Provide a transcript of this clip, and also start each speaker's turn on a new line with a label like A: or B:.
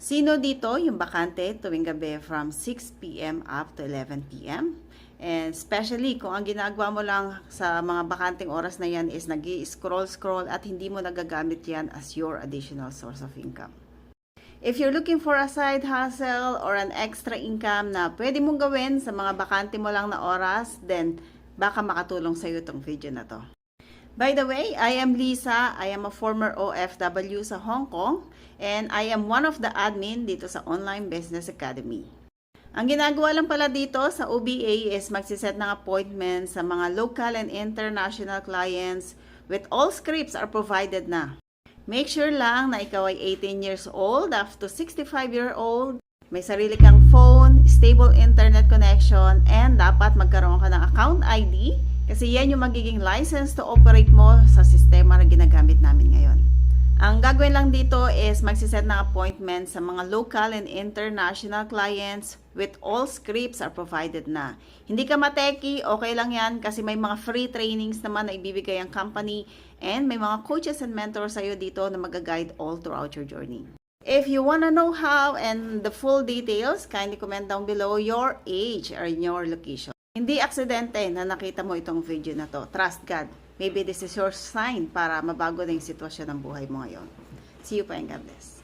A: Sino dito yung bakante tuwing gabi from 6 p.m. up to 11 p.m.? And especially kung ang ginagawa mo lang sa mga bakanting oras na yan is nag-scroll at hindi mo nagagamit yan as your additional source of income. If you're looking for a side hustle or an extra income na pwede mong gawin sa mga bakante mo lang na oras, then baka makatulong sa iyo itong video na to. By the way, I am Lisa. I am a former OFW sa Hong Kong and I am one of the admin dito sa Online Business Academy. Ang ginagawa lang pala dito sa OBA is magsiset ng appointment sa mga local and international clients with all scripts are provided na. Make sure lang na ikaw ay 18 years old up to 65-year-old, may sarili kang phone, stable internet connection, and dapat magkaroon ka ng account ID kasi yan yung magiging license to operate mo sa sistema na ginagamit namin ngayon. Ang gagawin lang dito is magsiset ng appointment sa mga local and international clients with all scripts are provided na. Hindi ka mateki, okay lang yan kasi may mga free trainings naman na ibibigay ang company and may mga coaches and mentors sa'yo dito na mag-guide all throughout your journey. If you wanna know how and the full details, kindly comment down below your age or your location. Hindi aksidente na nakita mo itong video na to. Trust God. Maybe this is your sign para mabago na yung sitwasyon ng buhay mo ngayon. See you pa and God bless.